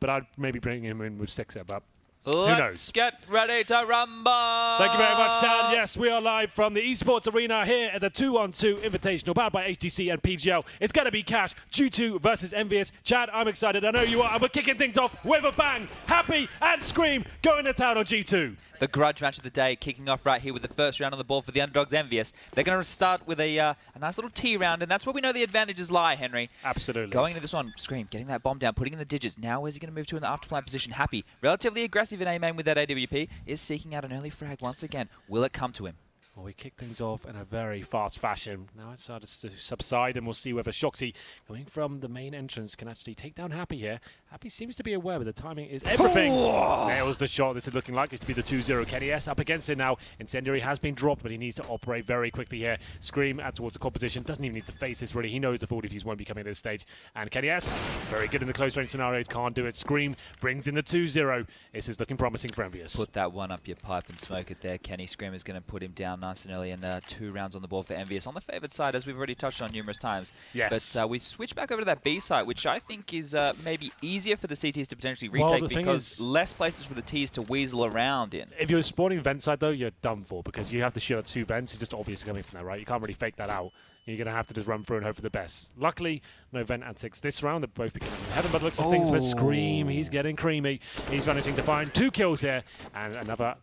but I'd maybe bring him in with 6er, but Let's get ready to rumble! Thank you very much, Chad. Yes, we are live from the esports arena here at the 2-on-2 Invitational, powered by HTC and PGL. It's going to be Cash, G2 versus envyUs. Chad, I'm excited. I know you are. And we're kicking things off with a bang. Happy and ScreaM going to town on G2. The grudge match of the day kicking off right here with the first round on the board for the underdogs envyUs. They're going to start with a nice little T round, and that's where we know the advantages lie, Henry. Absolutely. Going into this one, ScreaM getting that bomb down, putting in the digits. Now where's he going to move to in the afterplan position? Happy, relatively aggressive in A-main with that AWP, is seeking out an early frag once again. Will it come to him? Well, we kick things off in a very fast fashion. Now it starts to subside, and we'll see whether shoxy, coming from the main entrance, can actually take down Happy here. Happy seems to be aware, but the timing is everything. Nails the shot. This is looking likely to be the 2-0. kennyS up against it now. Incendiary has been dropped, but he needs to operate very quickly here. ScreaM out towards the composition. Doesn't even need to face this, really. He knows the 40 defuse won't be coming at this stage. And kennyS, very good in the close range scenarios. Can't do it. ScreaM brings in the 2-0. This is looking promising for envyUs. Put that one up your pipe and smoke it there. Kenny ScreaM is going to put him down nice and early, and 2 rounds on the board for envyUs. On the favoured side, as we've already touched on numerous times. Yes. But we switch back over to that B site, which I think is maybe easier for the CTs to potentially retake because less places for the Ts to weasel around in. If you're spawning vent side, though, you're done for because you have to shoot at 2 vents. It's just obvious coming from there, right? You can't really fake that out. You're going to have to just run through and hope for the best. Luckily, no vent antics this round. They're both becoming in heaven, but looks at things. But ScreaM, he's getting creamy. He's managing to find 2 kills here and another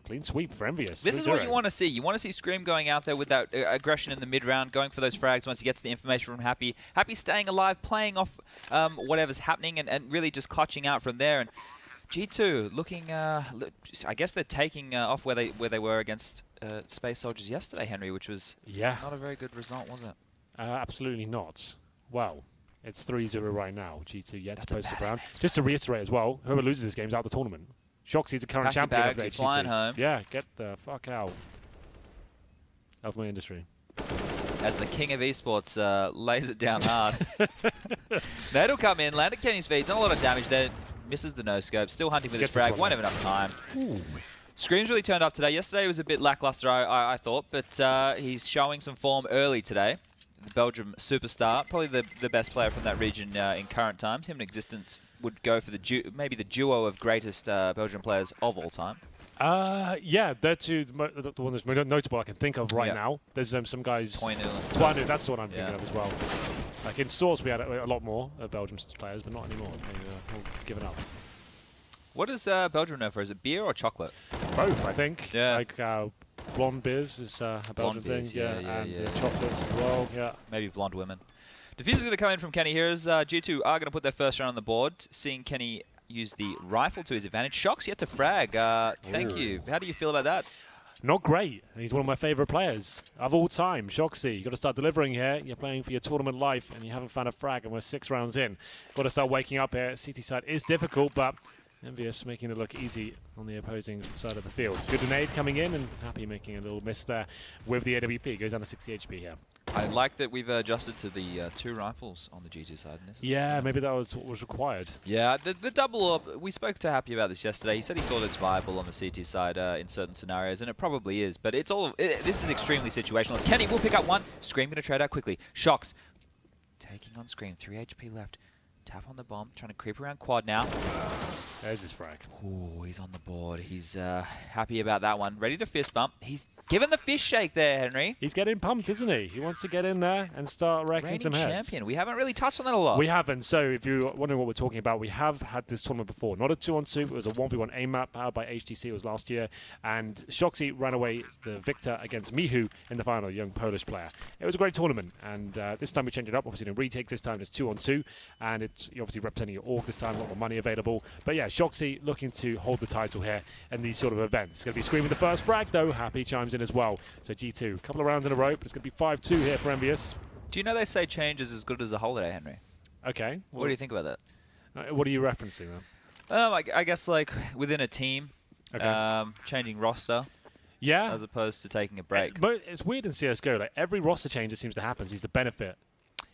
clean sweep for envyUs. This is what you want to see. You want to see ScreaM going out there with that aggression in the mid-round, going for those frags once he gets the information from Happy. Happy staying alive, playing off whatever's happening, and really just clutching out from there. And G2 looking, I guess they're taking off where they were against Space Soldiers yesterday, Henry, which was not a very good result, was it? Absolutely not. Well, it's 3-0 right now. G2 yet to post the round. Just to reiterate as well, whoever loses this game is out of the tournament. shoxy's the current champion of the HTC. Flying home. Yeah, get the fuck out of my industry. As the king of esports lays it down hard. Nate will come in, land at Kenny's feet, done a lot of damage there, misses the no-scope, still hunting for this frag, won't have enough time. ScreaM's really turned up today. Yesterday was a bit lackluster, I thought, but he's showing some form early today. The Belgium superstar, probably the best player from that region in current times. Him and Existence would go for maybe the duo of greatest Belgian players of all time. Yeah, they're the one that's most notable I can think of right now. There's some guys. Twanu, that's the one I'm thinking of as well. Like in Source, we had a lot more Belgian players, but not anymore. They've all given up. What does Belgium know for? Is it beer or chocolate? Both, I think. Yeah. Like blonde beers is a Belgian thing. And chocolates as well. Yeah. Maybe blonde women. Diffuser's going to come in from Kenny here as G2 are going to put their first round on the board, seeing Kenny use the rifle to his advantage. shox yet to frag. Thank you. How do you feel about that? Not great. He's one of my favourite players of all time. shoxy, you've got to start delivering here. You're playing for your tournament life, and you haven't found a frag, and we're 6 rounds in. Got to start waking up here. CT side is difficult, but envyUs making it look easy on the opposing side of the field. Good grenade coming in, and Happy making a little miss there with the AWP. Goes down to 60 HP here. I like that we've adjusted to the 2 rifles on the G2 side. In this maybe that was what was required. Yeah, the double up, we spoke to Happy about this yesterday. He said he thought it's viable on the CT side in certain scenarios, and it probably is, but this is extremely situational. Kenny will pick up one. ScreaM going to trade out quickly. shox taking on ScreaM, 3 HP left. Tap on the bomb, trying to creep around quad now. There's his frag. Ooh, he's on the board. He's happy about that one. Ready to fist bump. He's given the fist shake there, Henry. He's getting pumped, isn't he? He wants to get in there and start wrecking some heads. Champion. We haven't really touched on that a lot. We haven't. So if you're wondering what we're talking about, we have had this tournament before. Not a 2-on-2. It was a 1v1 aim map powered by HTC. It was last year. And shoxy ran away the victor against Mihu in the final, a young Polish player. It was a great tournament. And this time we changed it up. Obviously, in retakes this time, it's 2-on-2. And it's obviously representing your org this time, a lot more money available. But yeah, shoxy looking to hold the title here in these sort of events. It's going to be ScreaM the first frag, though. Happy chimes in as well. So G2, a couple of rounds in a row, but it's going to be 5-2 here for envyUs. Do you know they say change is as good as a holiday, Henry? Okay. What do you think about that? What are you referencing, then? I guess like within a team, changing roster. Yeah. As opposed to taking a break. But it's weird in CSGO. Like every roster change that seems to happen seems to benefit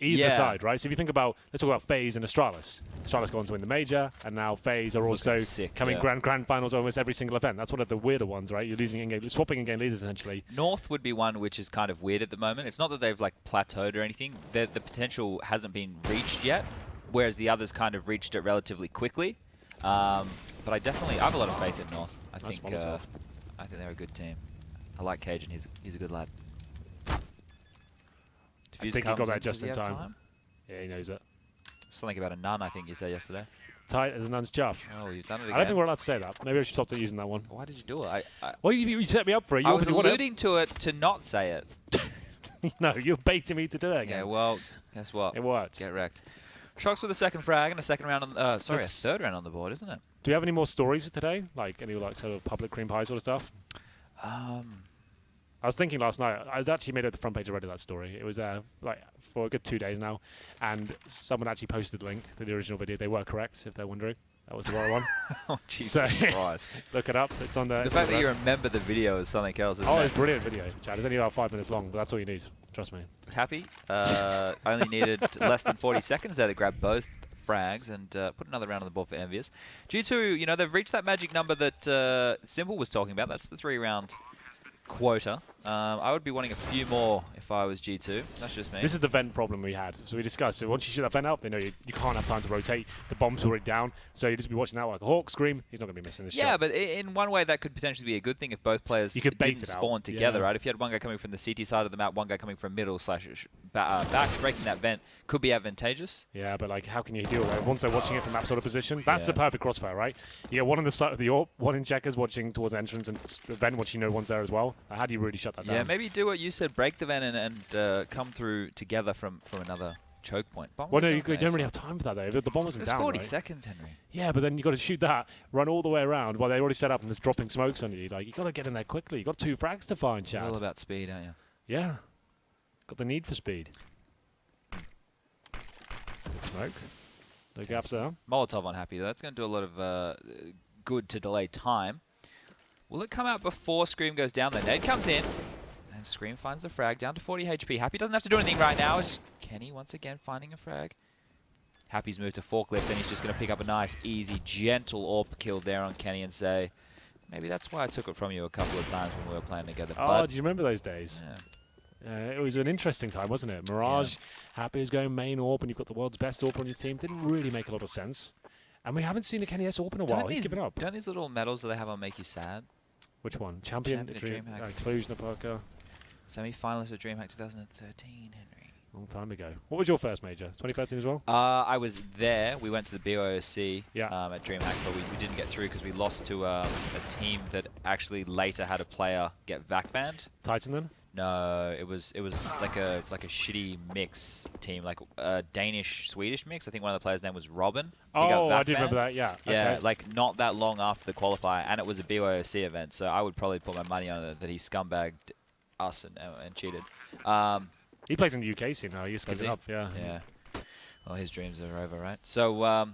either side, right? So if you think about, let's talk about FaZe and Astralis. Astralis go on to win the major, and now FaZe are also coming grand finals almost every single event. That's one of the weirder ones, right? You're losing in-game, swapping in-game leaders essentially. North would be one which is kind of weird at the moment. It's not that they've like plateaued or anything. The potential hasn't been reached yet, whereas the others kind of reached it relatively quickly. But I have a lot of faith in North. I Nice think they're a good team. I like Cajun. He's a good lad. I think he got that just in time. Yeah, he knows it. Something about a nun, I think you said yesterday. Tight as a nun's chuff. Oh, you've done it again. I don't think we're allowed to say that. Maybe I should stop using that one. Why did you do it? Well, you set me up for it. I was alluding to it to not say it. No, you're baiting me to do it again. Yeah, well, guess what? It worked. Get wrecked. shox with a second frag and a second round on, a third round on the board, isn't it? Do you have any more stories for today? Like any sort of public cream pie sort of stuff? I was thinking last night. I was actually made it the front page already. That story. It was for a good 2 days now, and someone actually posted the link to the original video. They were correct, if they're wondering. That was the right one. Oh, Jesus Christ. Look it up. It's on there. The fact that you remember the video is something else, isn't it? It's a brilliant video, Chad. It's only about 5 minutes long, but that's all you need. Trust me. Happy. Only needed less than 40 seconds there to grab both frags and put another round on the board for envious. G2, they've reached that magic number that Simple was talking about. That's the 3-round quota. I would be wanting a few more if I was G2. That's just me. This is the vent problem we had. So we discussed. So once you shoot that vent up, they know you can't have time to rotate. The bomb's already down. So you just be watching that like a hawk scream. He's not going to be missing this shot. Yeah, but in one way that could potentially be a good thing if both players didn't spawn together, right? If you had one guy coming from the CT side of the map, one guy coming from middle / back, breaking that vent could be advantageous. Yeah, but how can you deal with it? Once they're watching it from that sort of position, that's the perfect crossfire, right? You get one on the side of the AWP, one in checkers watching towards entrance, and vent once you know one's there as well. How do you really shut that down? Yeah, maybe do what you said, break the vent and come through together from another choke point. Well, no, you don't really have time for that, though. The bomb wasn't down, 40 right? seconds, Henry. Yeah, but then you got to shoot that, run all the way around while they're already set up and there's dropping smokes under you. You got to get in there quickly. You got 2 frags to find, Chad. All about speed, aren't you? Yeah. Got the need for speed. Good smoke. No gaps there. Molotov unhappy, though. That's going to do a lot of good to delay time. Will it come out before ScreaM goes down? The Ned comes in. And ScreaM finds the frag down to 40 HP. Happy doesn't have to do anything right now. It's Kenny once again finding a frag. Happy's moved to forklift, and he's just going to pick up a nice, easy, gentle AWP kill there on Kenny and say, maybe that's why I took it from you a couple of times when we were playing together. Oh, do you remember those days? Yeah. It was an interesting time, wasn't it? Mirage, Happy was going main AWP, and you've got the world's best AWP on your team. Didn't really make a lot of sense. And we haven't seen a kennyS AWP in a while. He's given up. Don't these little medals that they have on make you sad? Which one? Champion DreamHack. Cluj-Napoca. Semi-finalist of DreamHack 2013, Henry. Long time ago. What was your first major? 2013 as well? I was there. We went to the BOC at DreamHack, but we didn't get through because we lost to a team that actually later had a player get vac banned. Titan then? No, it was like a shitty mix team, like a Danish-Swedish mix. I think one of the players' name was Robin. Oh, I do remember that. Yeah. Yeah, okay. like not that long after the qualifier, and it was a BOC event. So I would probably put my money on it that he scumbagged us and cheated. He plays in the UK scene now. He's giving up. Yeah. Yeah. Well, his dreams are over, right? So.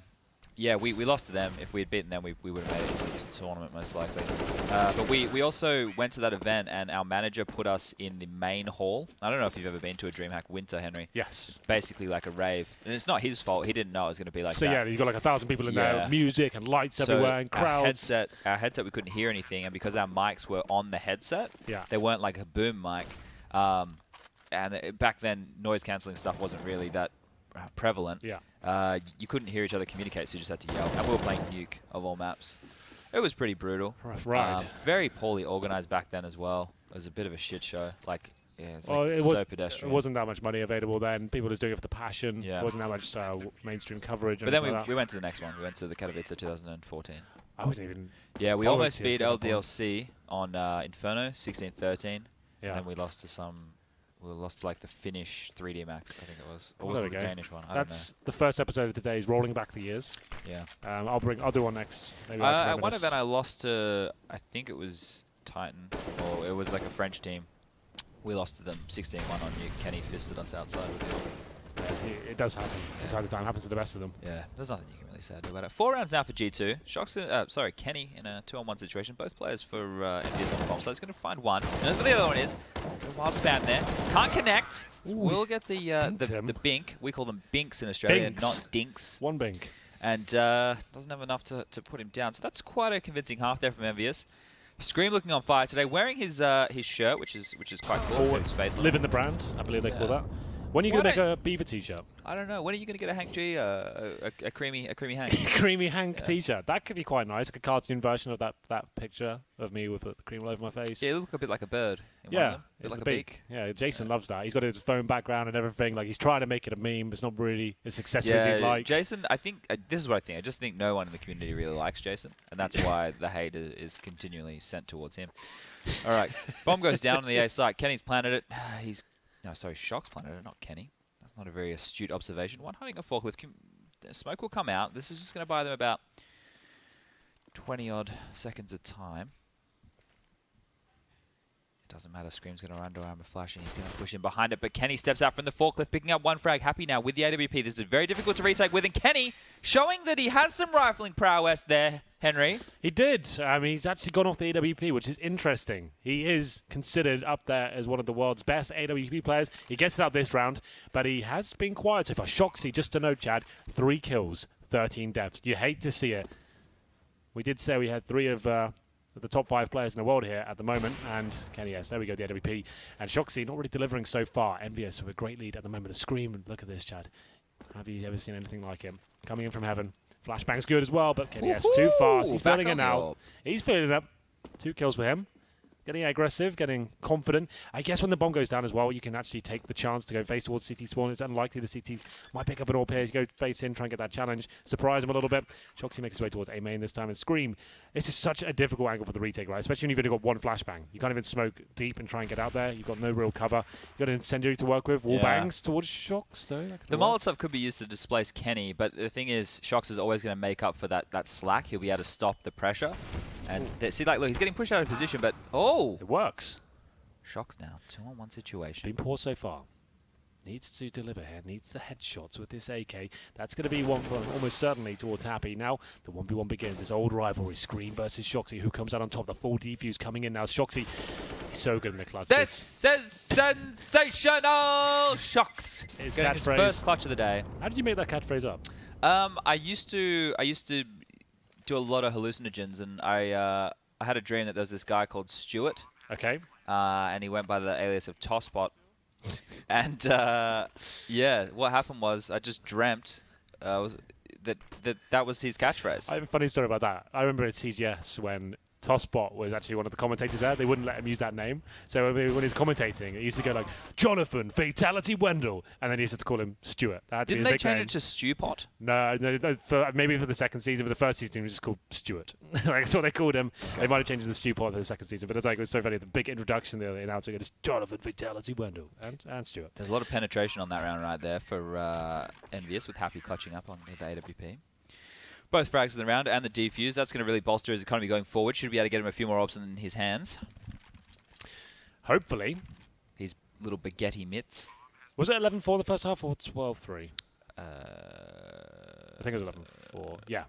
Yeah, we lost to them. If we had beaten them, we would have made it into the tournament most likely. But we also went to that event, and our manager put us in the main hall. I don't know if you've ever been to a DreamHack Winter, Henry. Yes. Basically like a rave. And it's not his fault. He didn't know it was going to be like that. So yeah, you've got like 1,000 people in there, music and lights everywhere and crowds. Our headset, we couldn't hear anything, and because our mics were on the headset, they weren't like a boom mic. And back then, noise cancelling stuff wasn't really that prevalent. Yeah. You couldn't hear each other communicate, so you just had to yell. And we were playing Nuke of all maps. It was pretty brutal. Right. Very poorly organized back then as well. It was a bit of a shit show. Like, yeah, it was so pedestrian. It wasn't that much money available then. People were just doing it for the passion. Yeah. It wasn't that much mainstream coverage. But then we went to the next one. We went to the Katowice 2014. I wasn't even. Yeah, we almost beat LDLC on Inferno 16-13. Yeah. And then we lost to some. We lost to like the Finnish 3D Max, I think it was. Or was it the Danish one? I don't know. The first episode of today's rolling back the years. Yeah. I'll do one next. Maybe at one event I lost to, I think it was Titan, or it was like a French team. We lost to them 16-1 on Nuke. Kenny fisted us outside with it. It does happen from time to time. Happens to the best of them. Yeah, there's nothing you can really say about it. 4 rounds now for G2. shox, Kenny in a 2-on-1 situation. Both players for MDS on the bomb, so he's going to find one. Knows where the other one is. Good wild spam there. Can't connect. Ooh, we'll get the bink. We call them binks in Australia, not dinks. One bink. And doesn't have enough to put him down. So that's quite a convincing half there from MVS. ScreaM looking on fire today, wearing his shirt, which is quite cool. His face Live in the brand, I believe they call that. When are you going to make a Beaver t-shirt? I don't know. When are you going to get a Hank G, a creamy Hank? Creamy Hank t-shirt. That could be quite nice. Like a cartoon version of that picture of me with the cream all over my face. Yeah, it looks a bit like a bird. Yeah, a bit like a beak. Yeah, Jason loves that. He's got his phone background and everything. Like he's trying to make it a meme. It's not really as successful as he'd like. Jason, I think this is what I think. I just think no one in the community really likes Jason, and that's why the hate is continually sent towards him. All right, bomb goes down on the A site. Kenny's planted it. shox planted it, not Kenny. That's not a very astute observation. One hunting a forklift. Smoke will come out. This is just going to buy them about 20-odd seconds of time. It doesn't matter. ScreaM's going to run to armor flash, and he's going to push in behind it. But Kenny steps out from the forklift, picking up one frag. Happy now with the AWP. This is very difficult to retake with. And Kenny showing that he has some rifling prowess there, Henry. He did. I mean, he's actually gone off the AWP, which is interesting. He is considered up there as one of the world's best AWP players. He gets it out this round, but he has been quiet so far. Shoxy, just to note, Chad, 3 kills, 13 deaths. You hate to see it. We did say we had 3 of the top 5 players in the world here at the moment, and kennyS, there we go, the AWP. And Shoxy not really delivering so far. envious with a great lead at the moment. The ScreaM, look at this, Chad. Have you ever seen anything like him? Coming in from heaven. Flashbang's good as well, but kennyS too fast. He's feeling it now. He's feeling it up. 2 kills for him. Getting aggressive, getting confident. I guess when the bomb goes down as well, you can actually take the chance to go face towards CT spawn. It's unlikely the CT might pick up an AWP here. You go face in, try and get that challenge, surprise him a little bit. Shoxy makes his way towards A main this time, and ScreaM. This is such a difficult angle for the retake, right? Especially when you've only got 1 flashbang. You can't even smoke deep and try and get out there. You've got no real cover. You've got an incendiary to work with. Wall bangs towards shox, though. The Molotov could be used to displace Kenny, but the thing is, shox is always going to make up for that slack. He'll be able to stop the pressure. And see, like, look, he's getting pushed out of position, but it works. shox now, 2-on-1 situation. Been poor so far. Needs to deliver here. Needs the headshots with this AK. That's going to be one for almost certainly towards Happy. Now the 1v1 begins. This old rivalry, ScreaM versus Shoxy. Who comes out on top? The full defuse coming in now. Shoxy, he's so good in the clutch. This is sensational! shox. It's getting his first clutch of the day. How did you make that catchphrase up? I used to do a lot of hallucinogens, and I had a dream that there was this guy called Stuart. Okay. And he went by the alias of Tosspot. And yeah, what happened was I just dreamt that was his catchphrase. I have a funny story about that. I remember at CGS when Tosspot was actually one of the commentators there. They wouldn't let him use that name. So when he was commentating, it used to go like, Jonathan, Fatality Wendell. And then he used to call him Stuart. Didn't they change it to Stewpot? No, maybe for the second season. For the first season, he was just called Stuart. That's what they called him. They might have changed it to Stewpot for the second season. But it's like, it was so funny. The big introduction there, the announcer goes, Jonathan, Fatality Wendell, and Stuart. There's a lot of penetration on that round right there for envious, with Happy clutching up on the AWP. Both frags in the round and the defuse. That's going to really bolster his economy going forward. Should be able to get him a few more orbs in his hands. Hopefully. His little baguette mitts. Was it 11-4 the first half or 12-3? I think it was 11-4. Yeah.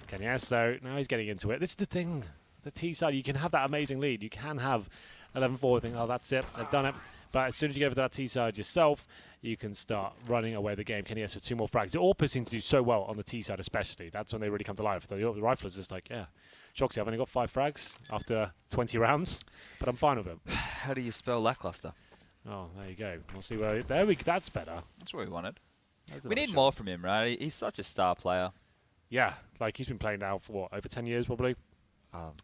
kennyS, though, now he's getting into it. This is the thing. The T side, you can have that amazing lead. You can have 11-4, think, oh, that's it, they've done it. But as soon as you go for that T side yourself, you can start running away the game. kennyS with 2 more frags. The AWPers seem to do so well on the T side especially. That's when they really come to life. The riflers just like, yeah, Shoxy, I've only got 5 frags after 20 rounds, but I'm fine with it. How do you spell lackluster? Oh, there you go. We'll see where, that's better. That's what we wanted. We need more from him, right? He's such a star player. Yeah, like he's been playing now for what, over 10 years probably?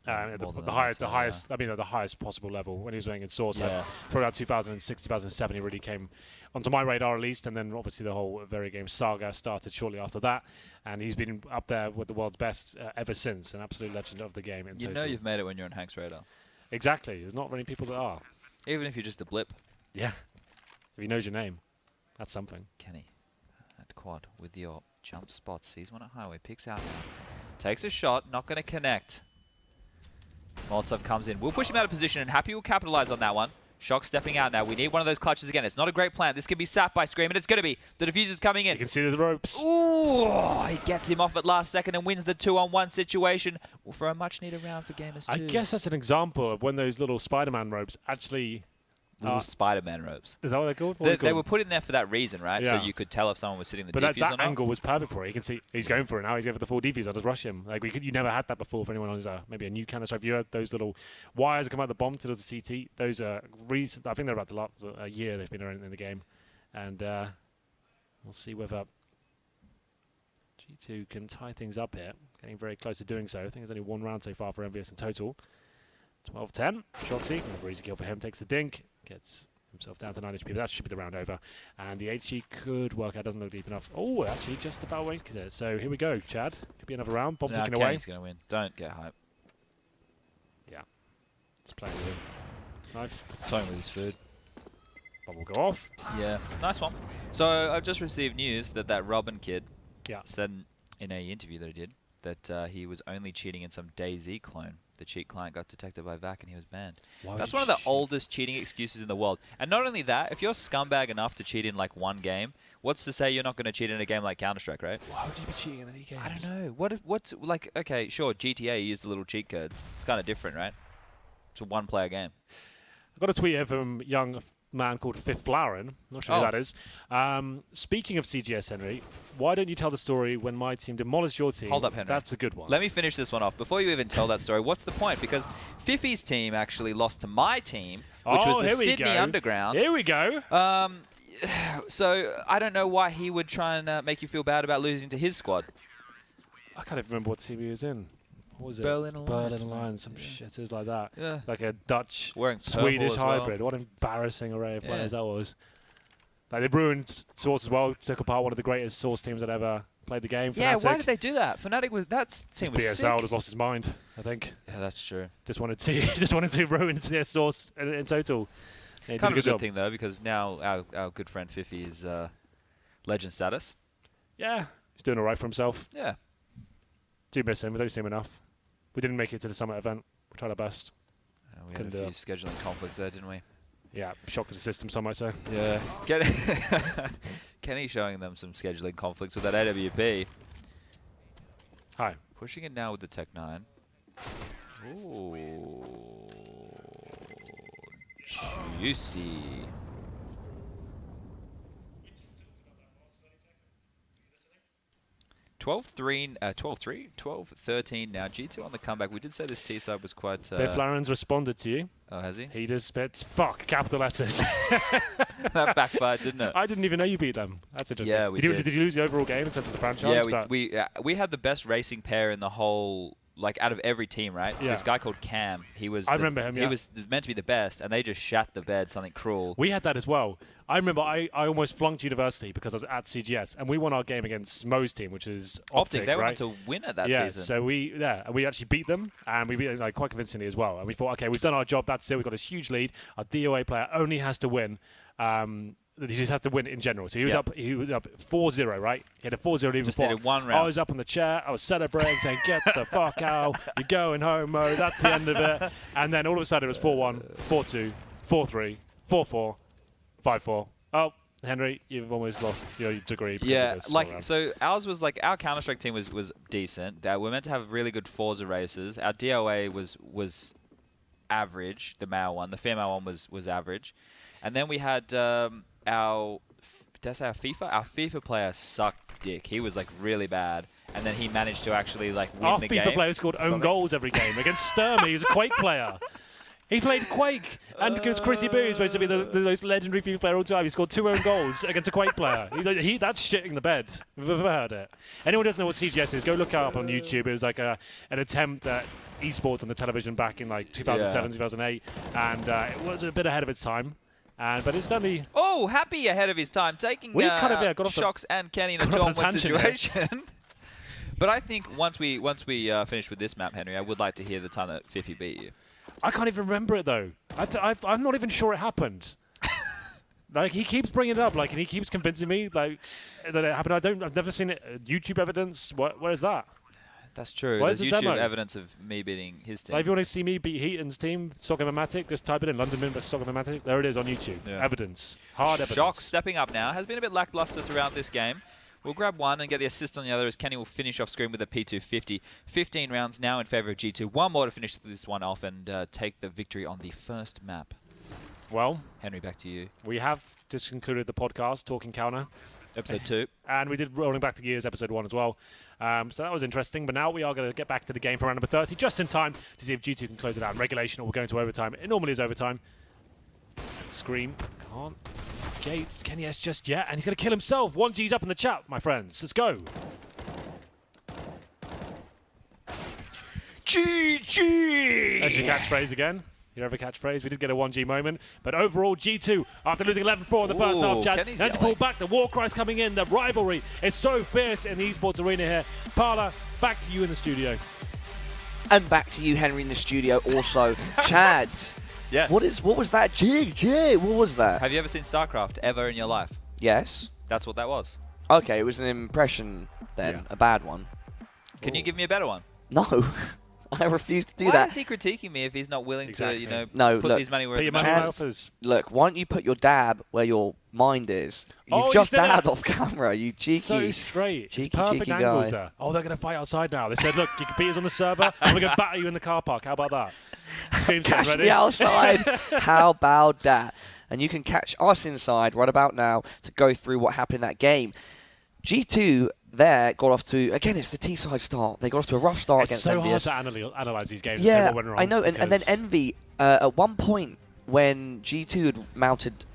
The highest possible level when he was playing in Source. Yeah. For about 2006, 2007, he really came onto my radar at least, and then obviously the whole Very Game saga started shortly after that, and he's been up there with the world's best ever since, an absolute legend of the game. You know you've made it when you're on Hank's radar. Exactly. There's not many people that are. Even if you're just a blip. Yeah. If he knows your name, that's something. Kenny at quad with your jump spot. Sees one at highway, picks out now. Takes a shot, not going to connect. Molotov comes in. We'll push him out of position, and Happy will capitalize on that one. shox stepping out now. We need one of those clutches again. It's not a great plan. This can be sapped by ScreaM, and it's going to be. The diffuser's coming in. You can see the ropes. Ooh, he gets him off at last second and wins the 2-on-1 situation for a much-needed round for Gamers 2. I guess that's an example of when those little Spider-Man ropes actually... Little Spider-Man ropes. Is that what they're called? They were put in there for that reason, right? Yeah. So you could tell if someone was sitting the defuse or not. But that angle was perfect for it. You can see he's going for it now. He's going for the full defuse. I'll just rush him. Like you never had that before for anyone who's maybe a new Counter-Strike viewer. Those little wires that come out of the bomb to the CT. Those are recent. I think they're about a year they've been around in the game. And we'll see whether G2 can tie things up here. Getting very close to doing so. I think there's only one round so far for MVS in total. 12-10. shoxy, another easy kill for him. Takes the dink. Gets himself down to 9 HP. But that should be the round over. And the HE could work out. Doesn't look deep enough. Oh, actually, just about waiting it. So here we go, Chad. Could be another round. Bomb ticking away. Kenny's going to win. Don't get hype. Yeah. It's playing with him. Knife. Toying with his food. Bomb will go off. Yeah. Nice one. So I've just received news that Robin kid said in a interview that he did that he was only cheating in some DayZ clone. The cheat client got detected by VAC and he was banned. That's one of the oldest cheating excuses in the world. And not only that, if you're scumbag enough to cheat in like one game, what's to say you're not going to cheat in a game like Counter-Strike, right? Why would you be cheating in any games? I don't know. What's like, okay, sure, GTA used the little cheat codes. It's kind of different, right? It's a one-player game. I've got a tweet here from young man called Fifth Flowering. Not sure who that is. Speaking of CGS, Henry, why don't you tell the story when my team demolished your team? Hold up, Henry. That's a good one. Let me finish this one off. Before you even tell that story, what's the point? Because Fifi's team actually lost to my team, which was the Sydney Underground. Here we go. So I don't know why he would try and make you feel bad about losing to his squad. I can't even remember what team he was in. What was it? Berlin Alliance, some shit is like that. Yeah. Like a Dutch, Swedish hybrid. What an embarrassing array of players that was. Like, they ruined Source as well. Took apart one of the greatest Source teams that ever played the game. Yeah, Fnatic. why did they do that? Fnatic was that team was BSL sick. has lost his mind, I think. Yeah, that's true. Just wanted to ruin their Source in total. Yeah, kind of a good thing though, because now our good friend Fifi is legend status. Yeah, he's doing all right for himself. Yeah. Do miss him. We don't see him enough. We didn't make it to the Summit event. We tried our best. We had a few scheduling conflicts there, didn't we? Yeah, shock to the system, some might say. Yeah. Kenny showing them some scheduling conflicts with that AWP. Hi. Pushing it now with the Tech 9. Ooh. Juicy. 12-3, 12-13 now. G2 on the comeback. We did say this T-side was quite... Biff Laren's responded to you. Oh, has he? He just spits, fuck, capital letters. That backfired, didn't it? I didn't even know you beat them. That's interesting. Yeah, we did. Did you lose the overall game in terms of the franchise? Yeah, we had the best racing pair in the whole... Like, out of every team, right? Yeah. This guy called Cam, I remember him, He was meant to be the best, and they just shat the bed, something cruel. We had that as well. I remember I almost flunked university because I was at CGS, and we won our game against Mo's team, which is Optic, They right? went to win at that season. So we actually beat them, and we beat them like, quite convincingly as well. And we thought, okay, we've done our job, that's it, we've got this huge lead. Our DOA player only has to win. He just has to win in general. So he was up 4-0, right? He had a 4-0 lead just before. needed one round. I was up on the chair. I was celebrating, saying, get the fuck out. You're going home, Mo. That's the end of it. And then all of a sudden it was 4-1, 4-2, 4-3, 4-4, 5-4. Oh, Henry, you've almost lost your degree. Yeah, like, so ours was like, our Counter-Strike team was decent. We were meant to have really good Forza races. Our DOA was average, the male one. The female one was average. And then we had... Our FIFA player sucked dick. He was like really bad, and then he managed to actually like win the game. Our FIFA player scored own goals every game against Sturmy. He was a Quake player. He played Quake, and because Chrissy Boo is supposed to be the most legendary FIFA player of all time, he scored 2 own goals against a Quake player. That's shitting the bed. We've ever heard it. Anyone who doesn't know what CGS is, go look it up on YouTube. It was like an attempt at esports on the television back in like 2007, 2008, and it was a bit ahead of its time. But it's definitely... Oh, happy ahead of his time, taking shox and Kenny in a 12-1 situation. But I think once we finish with this map, Henry, I would like to hear the time that Fifi beat you. I can't even remember it, though. I'm not even sure it happened. Like, he keeps bringing it up, like, and he keeps convincing me, like, that it happened. I've never seen it. YouTube evidence. Where is that? That's true. Where's There's the YouTube demo? evidence of me beating his team. Like, if you want to see me beat Heaton's team, Soccer-Matic, just type it in, London Mint vs Soccer-Matic. There it is on YouTube. Yeah. Evidence. Hard evidence. shox stepping up now. Has been a bit lackluster throughout this game. We'll grab one and get the assist on the other as Kenny will finish off ScreaM with a P250. 15 rounds now in favour of G2. One more to finish this one off and take the victory on the first map. Well, Henry, back to you. We have just concluded the podcast, Talking Counter. Episode 2. And we did Rolling Back the Gears, episode 1 as well. So that was interesting. But now we are going to get back to the game for round number 30, just in time to see if G2 can close it out in regulation or we'll go into overtime. It normally is overtime. And ScreaM can't gate kennyS just yet, and he's going to kill himself. 1G's up in the chat, my friends. Let's go. GG! That's your catchphrase again. Your other catchphrase. We did get a 1G moment, but overall G2 after losing 11-4 in the first half. Chad, now to pull back. The war cries coming in. The rivalry is so fierce in the esports arena here. Parla, back to you in the studio. And back to you, Henry, in the studio. Also, Chad. Yes. What was that? GG. What was that? Have you ever seen StarCraft ever in your life? Yes. That's what that was. Okay, it was an impression then, a bad one. Can you give me a better one? No. I refuse to do Why that. is he critiquing me if he's not willing to, you know, no, put his money where his mouth is? Look, why don't you put your dab where your mind is? You've Oh, just dabbed off camera, you cheeky. So straight. Cheeky, it's perfect cheeky angles guy. there. Oh, they're going to fight outside now. They said, look, you can beat us on the server, and we're going to batter you in the car park. How about that? ScreaM's Catch ready. me outside. How about that? And you can catch us inside right about now to go through what happened in that game. G2 there got off to, again, it's the T-side start. They got off to a rough start It's against so Envious. hard to analyze these games. Yeah, and say what went wrong I know. And then Envy, at one point when G2 had mounted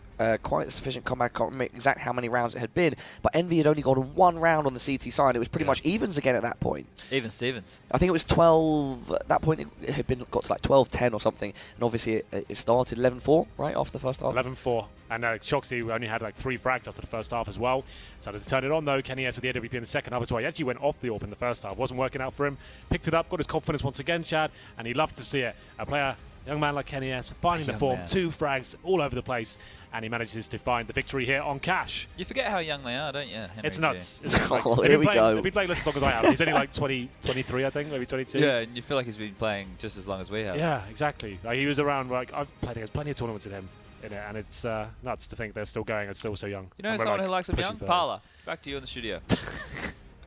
quite a sufficient comeback, I can't remember exactly how many rounds it had been, but Envy had only gotten one round on the CT side. It was pretty much evens again at that point. Even Stevens. I think it was 12, at that point it had got to like 12-10 or something, and obviously it started 11-4, right, after the first half? 11-4. And shoxy only had like 3 frags after the first half as well. Started to turn it on though. kennyS with the AWP in the second half as well. He actually went off the AWP in the first half. Wasn't working out for him. Picked it up, got his confidence once again, Chad, and he loved to see it. A player, young man like kennyS, finding the form, 2 frags all over the place, and he manages to find the victory here on Cash. You forget how young they are, don't you, Henry? It's nuts. Oh, here we go. They've been playing less as long as I have. He's only like 23, I think, maybe 22. Yeah, and you feel like he's been playing just as long as we have. Yeah, exactly. Like, he was around, like, I've played against plenty of tournaments with him in it, and it's nuts to think they're still going and still so young. You know someone who likes them young? Parla, back to you in the studio.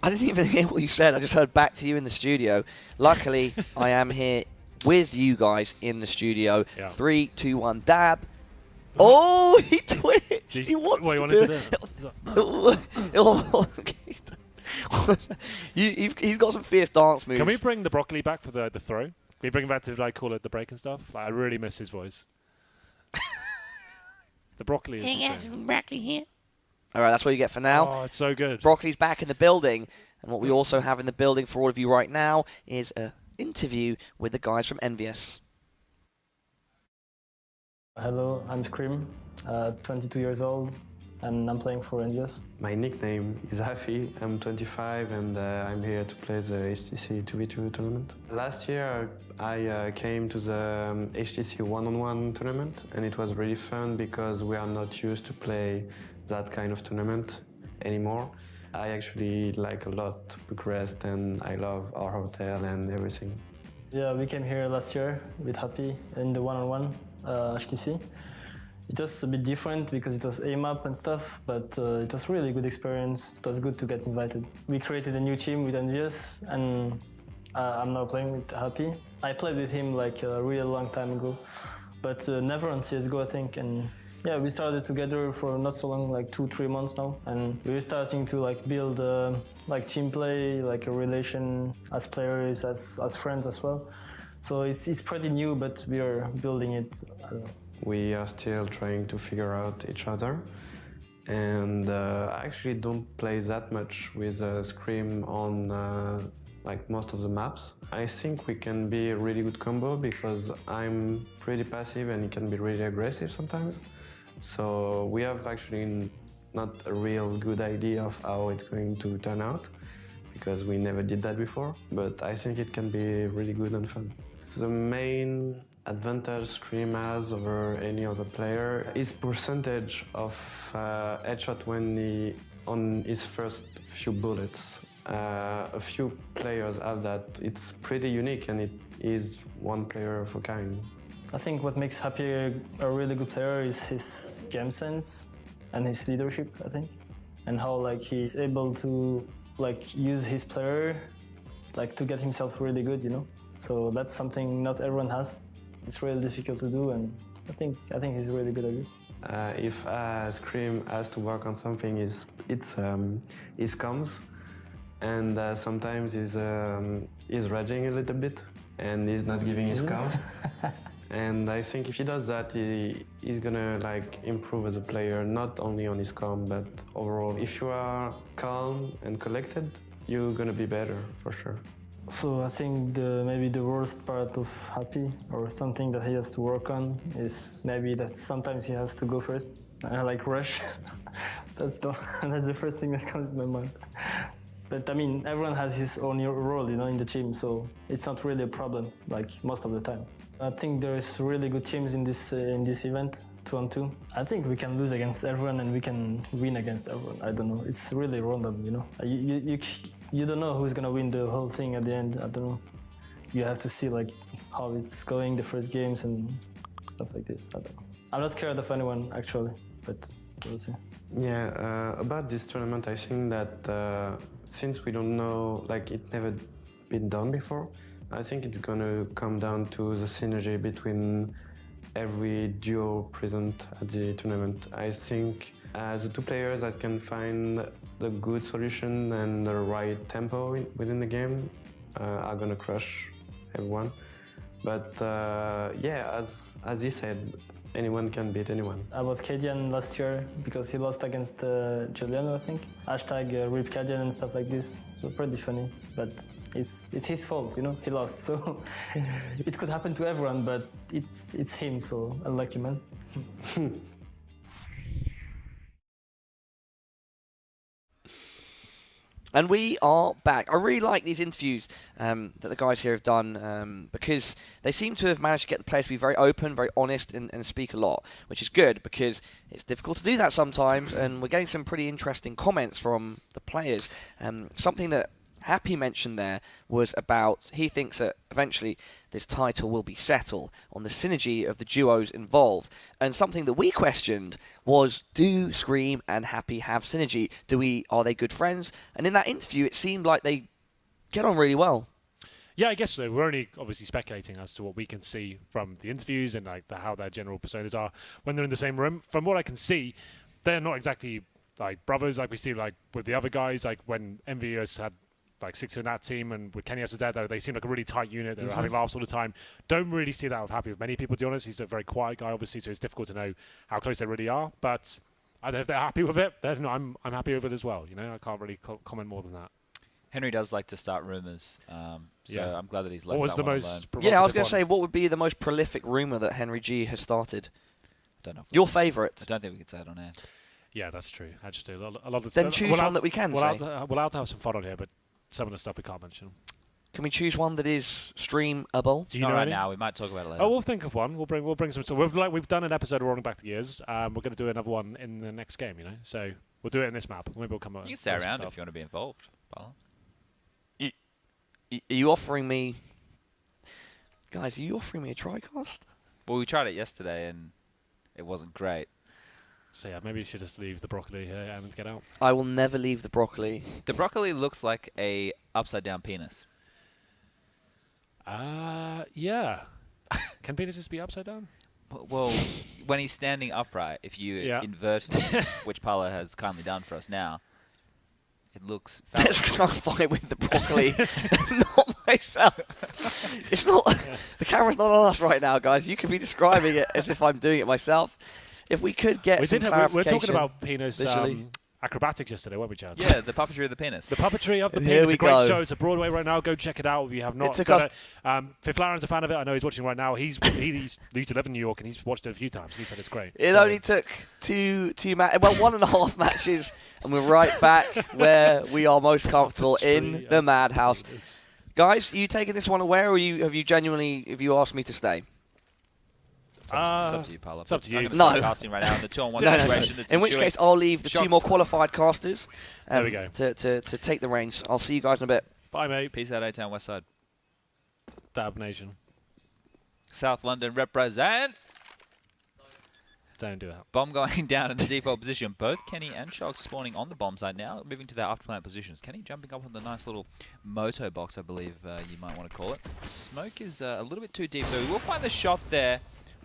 I didn't even hear what you said. I just heard back to you in the studio. Luckily, I am here with you guys in the studio. Yeah. 3, 2, 1, dab. Oh, he twitched. He wants what to do. He's got some fierce dance moves. Can we bring the broccoli back for the throw? Can we bring him back to like call it the break and stuff? Like, I really miss his voice. The broccoli is Hey guys, broccoli here. All right, that's what you get for now. Oh, it's so good. Broccoli's back in the building. And what we also have in the building for all of you right now is an interview with the guys from Envious. Hello, I'm ScreaM, 22 years old, and I'm playing for Envious. My nickname is Hafi, I'm 25 and I'm here to play the HTC 2v2 tournament. Last year I came to the HTC one-on-one tournament and it was really fun because we are not used to play that kind of tournament anymore. I actually like a lot Bucharest and I love our hotel and everything. Yeah, we came here last year with Happy in the one-on-one HTC. It was a bit different because it was AMAP and stuff, but it was really good experience. It was good to get invited. We created a new team with Envious and I'm now playing with Happy. I played with him like a really long time ago, but never on CSGO I think. And yeah, we started together for not so long, like 2-3 months now, and we're starting to like build like team play, like a relation as players, as friends as well. So it's pretty new, but we are building it. I don't know. We are still trying to figure out each other, and I actually don't play that much with ScreaM on like most of the maps. I think we can be a really good combo because I'm pretty passive and he can be really aggressive sometimes. So we have actually not a real good idea of how it's going to turn out because we never did that before, but I think it can be really good and fun. The main advantage ScreaM has over any other player is percentage of headshot when on his first few bullets. A few players have that. It's pretty unique and it is one player of a kind. I think what makes Happy a really good player is his game sense and his leadership, I think, and how like he's able to like use his player like to get himself really good, you know. So that's something not everyone has. It's really difficult to do, and I think he's really good at this. If ScreaM has to work on something, it's his comms, and sometimes he's raging a little bit, and he's not giving his comm. And I think if he does that, he's gonna like improve as a player, not only on his calm, but overall. If you are calm and collected, you're gonna be better for sure. So I think maybe the worst part of Happy, or something that he has to work on, is maybe that sometimes he has to go first, like rush. that's the first thing that comes to my mind. But I mean, everyone has his own role, in the team, so it's not really a problem, like most of the time. I think there is really good teams in this event, 2-on-2. I think we can lose against everyone and we can win against everyone. I don't know. It's really random, You don't know who's gonna win the whole thing at the end. I don't know. You have to see like how it's going, the first games and stuff like this. I don't know. I'm not scared of anyone actually, but we'll see. Yeah, about this tournament, I think that since we don't know, like it never been done before, I think it's gonna come down to the synergy between every duo present at the tournament. I think the two players that can find the good solution and the right tempo within the game are gonna crush everyone. But yeah, as he said, anyone can beat anyone. About Kadian last year, because he lost against Juliano, I think. Hashtag RIP Kadian and stuff like this. So pretty funny, but it's his fault, he lost. So it could happen to everyone, but it's him, so unlucky, man. And we are back. I really like these interviews that the guys here have done because they seem to have managed to get the players to be very open, very honest, and speak a lot, which is good because it's difficult to do that sometimes, and we're getting some pretty interesting comments from the players. Something that Happy mentioned there was about he thinks that eventually this title will be settled on the synergy of the duos involved. And something that we questioned was, do ScreaM and Happy have synergy? Are they good friends? And in that interview, it seemed like they get on really well. Yeah, I guess so. We're only obviously speculating as to what we can see from the interviews and like how their general personas are when they're in the same room. From what I can see, they're not exactly like brothers like we see like with the other guys. Like when MVS had like 6 in that team, and with kennyS was there, though, they seem like a really tight unit. They were having laughs all the time. Don't really see that with Happy with many people, to be honest. He's a very quiet guy, obviously, so it's difficult to know how close they really are. But I don't know if they're happy with it. Then I'm happy with it as well. I can't really comment more than that. Henry does like to start rumours, so yeah. I'm glad that he's left What was that the one most alone. Yeah, I was going to say, what would be the most prolific rumour that Henry G has started? I don't know. Your favourite? I don't think we could say it on air. Yeah, that's true. Actually, a lot of the Then choose one that we can say. We'll have to have some fun on here, but some of the stuff we can't mention. Can we choose one that is streamable? Do you Not know right any? now. We might talk about it later. Oh, we'll think of one. We'll bring some. So we've done an episode of Rolling Back the Years. We're going to do another one in the next game. So we'll do it in this map. Maybe we'll come. You can stay around if you want to be involved. Paolo. Are you offering me... Guys, are you offering me a TriCast? Well, we tried it yesterday and it wasn't great. So yeah, maybe you should just leave the broccoli here and get out. I will never leave the broccoli. The broccoli looks like a upside down penis. Yeah. Can penises be upside down? Well, when he's standing upright, if you invert him, which Paolo has kindly done for us now, it looks phallic. Let's clarify with the broccoli, not myself. It's not. The camera's not on us right now, guys. You could be describing it as if I'm doing it myself. If we could get some clarification. We're talking about penis acrobatics yesterday, weren't we, Chad? Yeah, the puppetry of the penis. The puppetry of the Here penis. It's a great go. show. It's a Broadway right now. Go check it out if you have not. It took done us- it. Fifth a fan of it. I know he's watching right now. He used to live in New York and he's watched it a few times. He said it's great. It only took two 1.5 matches, and we're right back where we are most comfortable in the madhouse. Guys, are you taking this one away, or have you asked me to stay? It's up to you, Paolo. It's up to you. I'm gonna No. start casting right now in the 2-on-1 No. situation. That's In which ensuing. case, I'll leave the two Shox. more qualified casters There we go. to take the reins. I'll see you guys in a bit. Bye, mate. Peace out, A-Town West Side. Dab Nation. South London represent. Don't do that. Bomb going down in the default position. Both Kenny and Shox spawning on the bomb side now, moving to their afterplant positions. Kenny jumping up on the nice little moto box, I believe you might want to call it. Smoke is a little bit too deep, so we will find the shot there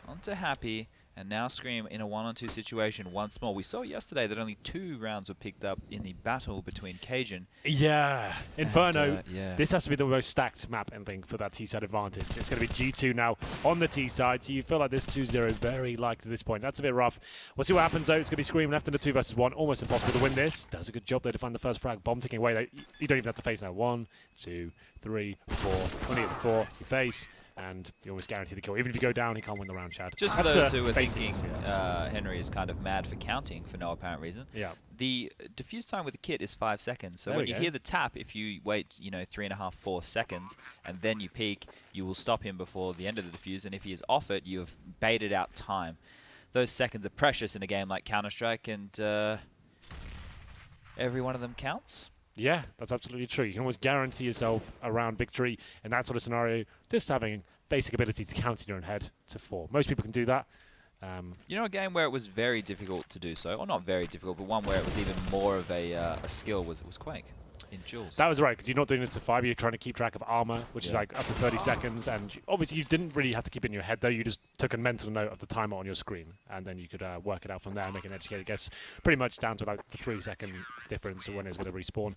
onto Happy. And now ScreaM in a 1-on-2 situation once more. We saw yesterday that only 2 rounds were picked up in the battle between Cajun. Yeah, Inferno. Yeah. This has to be the most stacked map, I think, for that T-side advantage. It's going to be G2 now on the T-side, so you feel like this 2-0 very likely at this point. That's a bit rough. We'll see what happens, though. It's going to be ScreaM left in the 2 versus 1. Almost impossible to win this. Does a good job, though, to find the first frag. Bomb ticking away. You don't even have to face now. 1, 2, 3, 4. Only at the 4. You face. And you almost guarantee the kill. Even if you go down, he can't win the round, Chad. Just for those who are thinking Henry is kind of mad for counting for no apparent reason. Yeah. The diffuse time with the kit is 5 seconds. So there when you hear the tap, if you wait, 3.5, 4 seconds, and then you peek, you will stop him before the end of the diffuse. And if he is off it, you have baited out time. Those seconds are precious in a game like Counter-Strike, and every one of them counts. Yeah, that's absolutely true. You can almost guarantee yourself a round victory in that sort of scenario, just having basic ability to count in your own head to 4. Most people can do that. A game where it was very difficult to do so, or not very difficult, but one where it was even more of a skill was Quake in Jules. That was right, because you're not doing it to 5, you're trying to keep track of armor, which is like up to 30 seconds, and obviously you didn't really have to keep it in your head, though. You just took a mental note of the timer on your screen, and then you could work it out from there and make an educated guess, pretty much down to like the 3-second difference of when it's going to respawn.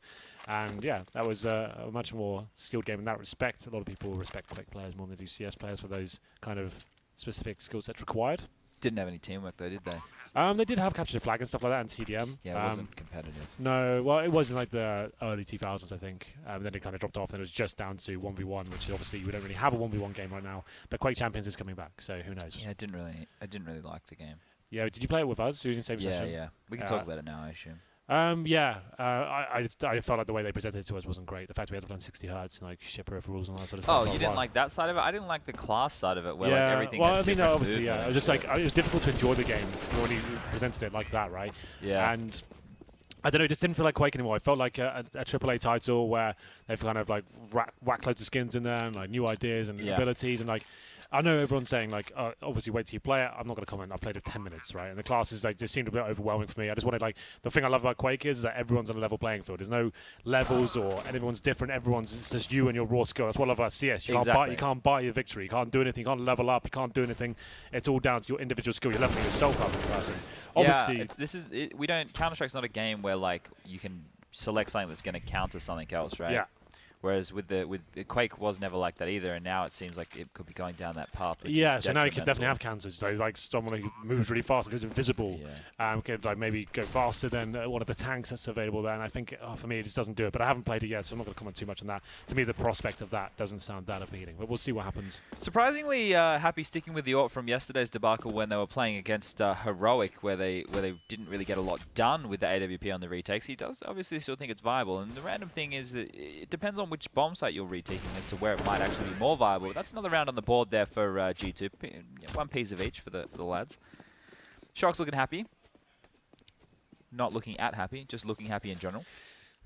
And yeah, that was a much more skilled game in that respect. A lot of people respect Quake players more than they do CS players for those kind of specific skill sets required. Didn't have any teamwork though, did they? They did have capture the flag and stuff like that in TDM. Yeah, it wasn't competitive. No, well, it was in like the early 2000s, I think. Then it kind of dropped off, and it was just down to 1v1, which is obviously we don't really have a 1v1 game right now. But Quake Champions is coming back, so who knows? Yeah, I didn't really like the game. Yeah, did you play it with us? You were in the same session? Yeah. We can talk about it now, I assume. I felt like the way they presented it to us wasn't great. The fact we had to play 60 hertz and like ship peripherals and all that sort of stuff. Oh, you didn't like that side of it? I didn't like the class side of it, where like everything. Well, had I mean, no, obviously, movements. it was just like it was difficult to enjoy the game when he presented it like that, right? Yeah. And I don't know, it just didn't feel like Quake anymore. It felt like a AAA title where they've kind of like whacked loads of skins in there and like new ideas and abilities and like. I know everyone's saying like, obviously wait till you play it. I'm not going to comment. I played it 10 minutes, right? And the classes like just seemed a bit overwhelming for me. I just wanted like the thing I love about Quake is that everyone's on a level playing field. There's no levels and everyone's different. It's just you and your raw skill. That's what I love about CS. You can't buy your victory. You can't do anything. You can't level up. You can't do anything. It's all down to your individual skill. You're leveling yourself up as a person. Obviously, we don't. Counter-Strike's not a game where like you can select something that's going to counter something else, right? Yeah. Whereas with the Quake was never like that either, and now it seems like it could be going down that path. Yeah, so now you could definitely have counters. So like someone who moves really fast and goes invisible, could like maybe go faster than one of the tanks that's available there. And I think for me it just doesn't do it. But I haven't played it yet, so I'm not going to comment too much on that. To me, the prospect of that doesn't sound that appealing. But we'll see what happens. Surprisingly happy sticking with the AWP from yesterday's debacle when they were playing against Heroic, where they didn't really get a lot done with the AWP on the retakes. He does obviously still think it's viable, and the random thing is that it depends on which bomb site you're retaking as to where it might actually be more viable. That's another round on the board there for G2. 1 piece of each for the lads. shox looking happy. Not looking at happy, just looking happy in general.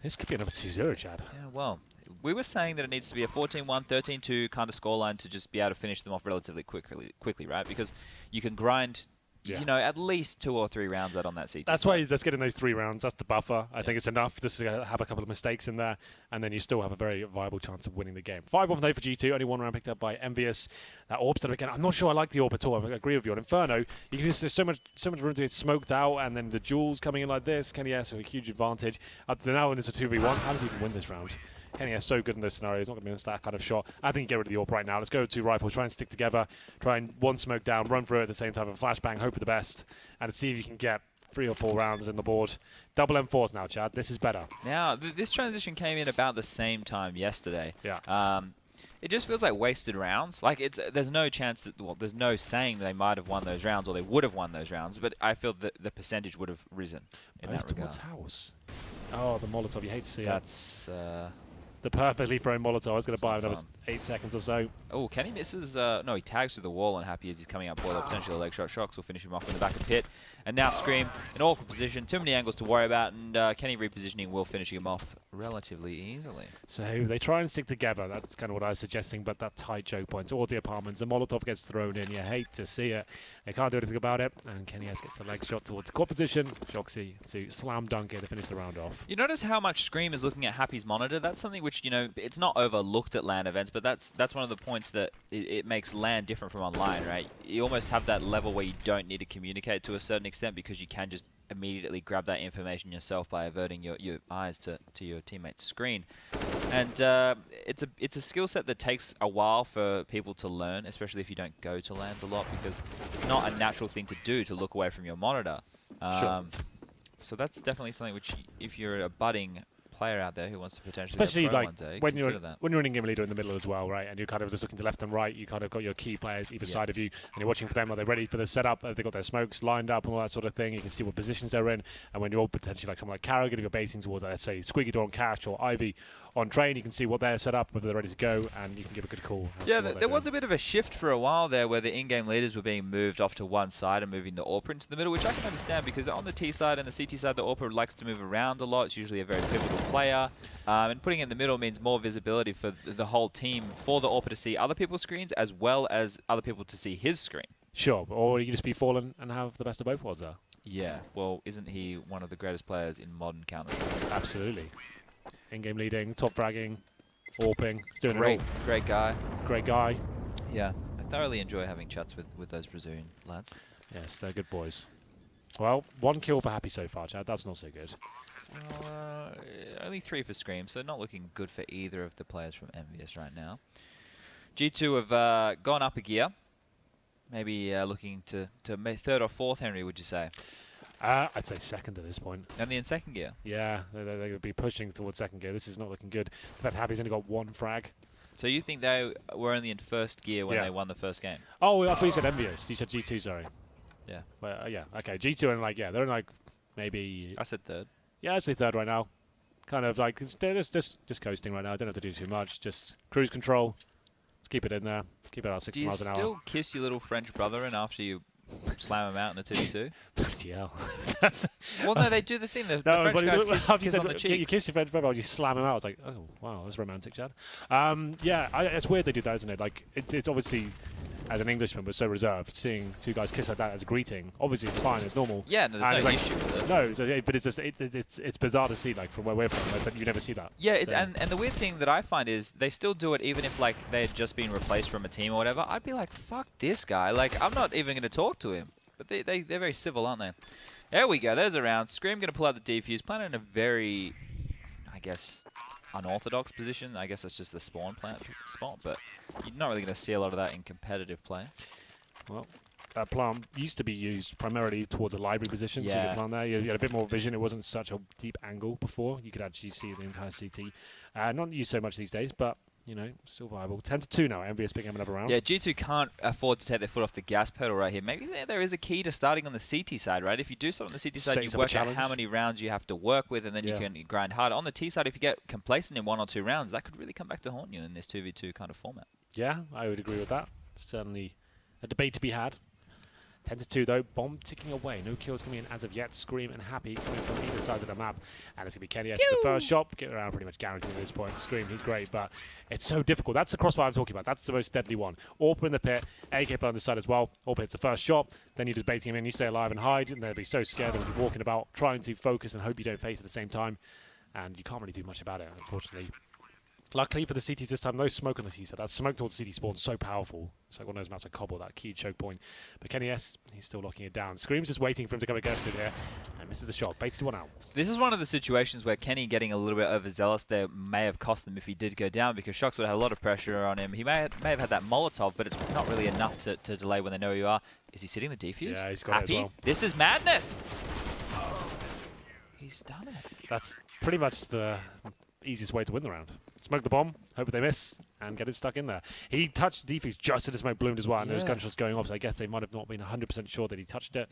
This could be another 2-0, Chad. Yeah, well, we were saying that it needs to be a 14-1, 13-2 kind of scoreline to just be able to finish them off relatively quickly, right? Because you can grind, at least 2 or 3 rounds out on that CT. That's why let's get in those 3 rounds. That's the buffer. I think it's enough just to have a couple of mistakes in there, and then you still have a very viable chance of winning the game. 5-1 though for G2. Only 1 round picked up by Envious. That AWP setup again. I'm not sure I like the AWP at all. I agree with you on Inferno. You can just, there's so much room to get smoked out, and then the duels coming in like this. kennyS with a huge advantage. Up to now, when it's a 2v1, how does he even win this round? kennyS so good in this scenario. He's not going to miss that kind of shot. I think you get rid of the AWP right now. Let's go with 2 rifles. Try and stick together. Try and 1 smoke down. Run through it at the same time. A flashbang. Hope for the best. And see if you can get 3 or 4 rounds in the board. Double M4s now, Chad. This is better. Now, this transition came in about the same time yesterday. Yeah. It just feels like wasted rounds. Like there's no chance that there's no saying they might have won those rounds or they would have won those rounds. But I feel that the percentage would have risen in that regard. Towards house. Oh, the Molotov. You hate to see That's the perfectly thrown Molotov. I was going to buy another 8 seconds or so. Oh, Kenny misses. No, he tags through the wall and happy as he's coming up boiler. Potentially a leg shot. shox will finish him off in the back of the pit. And now ScreaM in awkward position. Too many angles to worry about. And Kenny repositioning will finish him off relatively easily. So they try and stick together. That's kind of what I was suggesting. But that tight choke point towards the apartments. The Molotov gets thrown in. You hate to see it. They can't do anything about it. And kennyS gets the leg shot towards the court position. shoxy to slam dunk it to finish the round off. You notice how much ScreaM is looking at Happy's monitor? That's something which, you know, it's not overlooked at LAN events, but that's one of the points that it makes LAN different from online, right? You almost have that level where you don't need to communicate to a certain extent because you can just immediately grab that information yourself by averting your eyes to your teammate's screen. And it's a skill set that takes a while for people to learn, especially if you don't go to LANs a lot, because it's not a natural thing to do to look away from your monitor. Sure. So that's definitely something which, if you're a budding player out there who wants to potentially especially go pro like one day, when you're that. when you're an in-game leader in the middle as well, right? And you're kind of just looking to left and right. You kind of got your key players either side of you, and you're watching for them. Are they ready for the setup? Have they got their smokes lined up and all that sort of thing? You can see what positions they're in. And when you're potentially like someone like Carragher, if you're baiting towards, let's say, Squeaky Door on Cash or Ivy on Train, you can see what they're set up, whether they're ready to go, and you can give a good call. Yeah, there was a bit of a shift for a while there where the in-game leaders were being moved off to one side and moving the AWPer into the middle, which I can understand because on the T side and the CT side, the AWPer likes to move around a lot. It's usually a very pivotal player. And putting it in the middle means more visibility for the whole team, for the AWPer to see other people's screens as well as other people to see his screen. Sure, or you can just be fallen and have the best of both worlds there. Yeah, well, isn't he one of the greatest players in modern Counter-Strike? Absolutely. In-game leading, top fragging, AWPing. He's doing Great, it all. great guy. Great guy. Yeah, I thoroughly enjoy having chats with those Brazilian lads. Yes, they're good boys. Well, 1 kill for Happy so far, Chad. That's not so good. Well, only 3 for ScreaM, so not looking good for either of the players from Envious right now. G2 have gone up a gear. Maybe looking to third or fourth, Henry, would you say? I'd say second at this point. Only in second gear? Yeah, they're going to be pushing towards second gear. This is not looking good. In fact, Happy's only got 1 frag. So you think they were only in first gear when they won the first game? Oh, I thought you said Envious. You said G2, sorry. Yeah. Well, yeah, okay. G2 and they're in maybe... I said third. Yeah, actually third right now. Kind of like, they're just coasting right now. Don't have to do too much. Just cruise control. Let's keep it in there. Keep it at 60 miles an hour. Do you still kiss your little French brother in after you slam him out in a 2v2? Bloody hell. That's well, no, they do the thing. The French guys kiss on the cheeks. You kiss your French brother or you slam him out. It's like, oh, wow, that's romantic, Chad. Yeah, it's weird they do that, isn't it? Like, it's obviously... As an Englishman, we're so reserved. Seeing 2 guys kiss like that as a greeting, obviously it's fine, it's normal. Yeah, no, there's no issue with it. No, so, but it's just it's bizarre to see, like from where we're from. Like, you never see that. Yeah, and the weird thing that I find is they still do it even if like they had just been replaced from a team or whatever. I'd be like, fuck this guy. Like I'm not even going to talk to him. But they're very civil, aren't they? There we go. There's a round. ScreaM going to pull out the defuse. Playing in a very, I guess, unorthodox position. I guess that's just the spawn plant spot, but you're not really going to see a lot of that in competitive play. Well, that plant used to be used primarily towards a library position, so you could plant there. You had a bit more vision. It wasn't such a deep angle before. You could actually see the entire CT. Not used so much these days, but you know, still viable. 10-2 now. Envious picking up another round. Yeah, G2 can't afford to take their foot off the gas pedal right here. Maybe there is a key to starting on the CT side, right? If you do something on the CT side, you work out how many rounds you have to work with, and then you can grind harder. On the T side, if you get complacent in 1 or 2 rounds, that could really come back to haunt you in this 2v2 kind of format. Yeah, I would agree with that. Certainly a debate to be had. 10-2 though, bomb ticking away. No kills coming in as of yet. ScreaM and Happy coming from either side of the map. And it's going to be kennyS for the first shot. Get around pretty much guaranteed at this point. ScreaM, he's great, but it's so difficult. That's the crossfire I'm talking about. That's the most deadly one. AWPer in the pit, AK on the side as well. AWPer hits the first shot. Then you're just baiting him in. You stay alive and hide, and they'll be so scared they'll be walking about, trying to focus and hope you don't face at the same time. And you can't really do much about it, unfortunately. Luckily for the CTs this time, no smoke on the T side. That smoke towards the CT spawn is so powerful. It's like one of those maps like Cobble, that key choke point. But kennyS, he's still locking it down. ScreaM's just waiting for him to come aggressive here and misses the shot. Baits to 1 out. This is one of the situations where Kenny getting a little bit overzealous there may have cost them if he did go down, because shox would have a lot of pressure on him. He may have had that Molotov, but it's not really enough to delay when they know who you are. Is he sitting the defuse? Yeah, he's got Happy? it as well. This is madness! He's done it. That's pretty much the easiest way to win the round. Smoke the bomb, hope they miss, and get it stuck in there. He touched the defuse just as the smoke bloomed as well, and there was gunshots going off, so I guess they might have not been 100% sure that he touched it.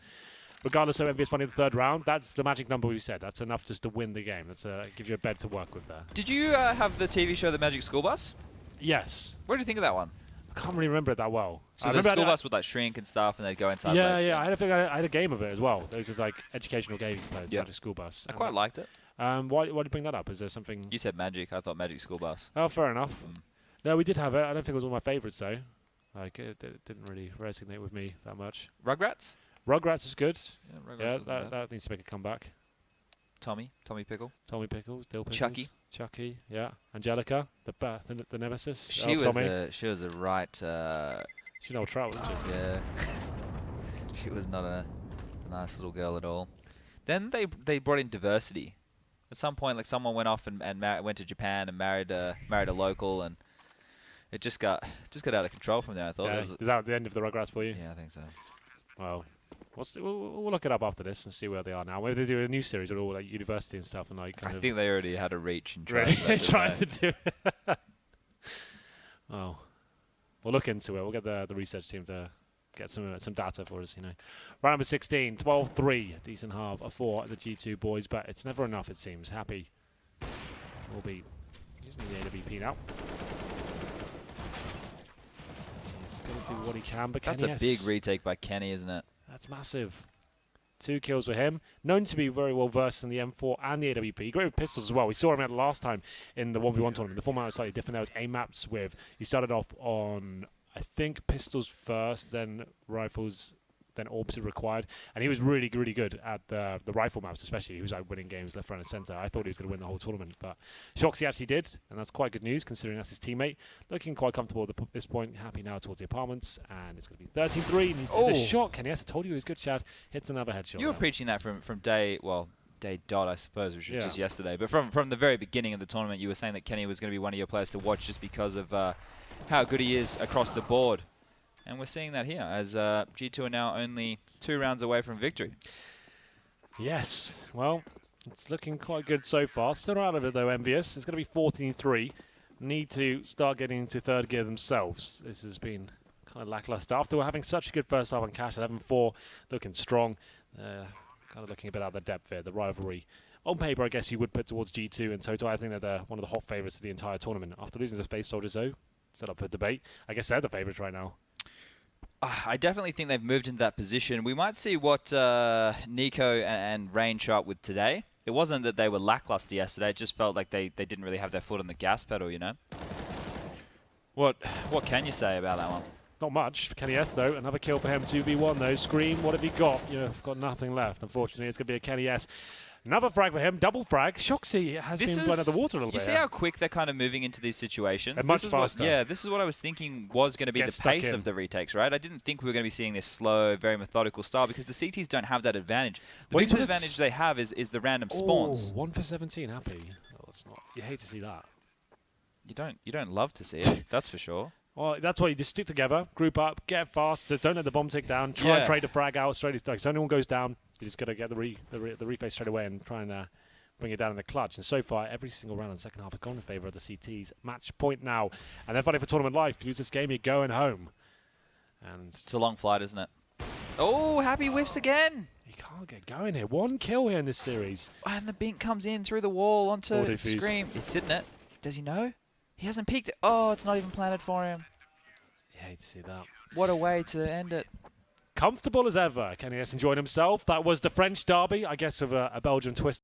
Regardless of Envious finding the 3rd round, that's the magic number we said. That's enough just to win the game. That's gives you a bed to work with there. Did you have the TV show The Magic School Bus? Yes. What did you think of that one? I can't really remember it that well. So the school bus would like shrink and stuff, and they'd go inside. Yeah, yeah. I had a game of it as well. There was this like educational game you could play, Magic School Bus. I quite liked it. Why did you bring that up? Is there something? You said Magic. I thought Magic School Bus. Oh, fair enough. No, we did have it. I don't think it was one of my favourites though. Like it didn't really resonate with me that much. Rugrats? Rugrats is good. Yeah, Rugrats that needs to make a comeback. Tommy Pickle. Tommy Pickles, Dill Pickles. Chucky. Chucky, yeah. Angelica, the nemesis. She of was Tommy. she was a right. She's an old trout, wasn't she? Yeah. She was not a nice little girl at all. Then they brought in diversity. At some point, like someone went off and went to Japan and married a local, and it just got out of control from there. I thought. Yeah, is that the end of the Rugrats for you? Yeah, I think so. Well, we'll look it up after this and see where they are now. Maybe they do a new series or all like university and stuff, and like kind I of think they already had a reach and trying to do it. Oh, we'll look into it. We'll get the research team to get some data for us, you know. Round number 16, 12-3, decent half for the G2 boys, but it's never enough, it seems. Happy will be using the AWP now. He's going to do what he can, but that's a big retake by Kenny, isn't it? That's massive. 2 kills for him. Known to be very well versed in the M4 and the AWP. Great with pistols as well. We saw him at last time in the 1v1 tournament. The format was slightly different. There was aim maps with, he started off on, I think, pistols first, then rifles, then orbs required. And he was really, really good at the rifle maps, especially. He was like winning games left, right, and center. I thought he was going to win the whole tournament, but shox he actually did, and that's quite good news considering that's his teammate. Looking quite comfortable at this point. Happy now towards the apartments, and it's going to be 13-3. Needs to hit a shot. kennyS, I told you he was good, Chad. Hits another headshot. You were preaching that from day dot, I suppose, which was just yesterday. But from the very beginning of the tournament, you were saying that Kenny was going to be one of your players to watch just because of how good he is across the board. And we're seeing that here, as G2 are now only 2 rounds away from victory. Yes, well, it's looking quite good so far. Still out of it though, envious. It's going to be 14-3. Need to start getting into third gear themselves. This has been kind of lackluster. After having such a good first half on Cash, 11-4, looking strong. Kind of looking a bit out of the depth here, the rivalry. On paper, I guess you would put towards G2 in total. I think that they're one of the hot favourites of the entire tournament. After losing to Space Soldiers, though, set up for debate. I guess they're the favourites right now. I definitely think they've moved into that position. We might see what Nico and Rain show up with today. It wasn't that they were lackluster yesterday. It just felt like they didn't really have their foot on the gas pedal, you know? What can you say about that one? Not much for kennyS, though. Another kill for him, 2v1, though. ScreaM, what have you got? You've got nothing left, unfortunately. It's going to be a kennyS. Another frag for him, double frag. shoxy has been blown out of the water a little bit. You see how quick they're kind of moving into these situations? They're much faster. This is what I was thinking was going to be the pace of the retakes, right? I didn't think we were going to be seeing this slow, very methodical style because the CTs don't have that advantage. The biggest advantage they have is the random spawns. 1 for 17, happy. Oh, that's not. You hate to see that. You don't love to see it, that's for sure. Well, that's why you just stick together, group up, get fast, don't let the bomb tick down, try and trade the frag out straight. Like, so anyone goes down, you just got to get the reface straight away and try and bring it down in the clutch. And so far, every single round in the second half has gone in favour of the CTs. Match point now. And they're fighting for tournament life. If you lose this game, you're going home. And it's a long flight, isn't it? Oh, happy whiffs again. He can't get going here. 1 kill here in this series. And the Bink comes in through the wall onto ScreaM. He's sitting it. Does he know? He hasn't peeked it. Oh, it's not even planted for him. You hate to see that. What a way to end it. Comfortable as ever. kennyS enjoyed himself. That was the French derby, I guess, with a Belgian twist.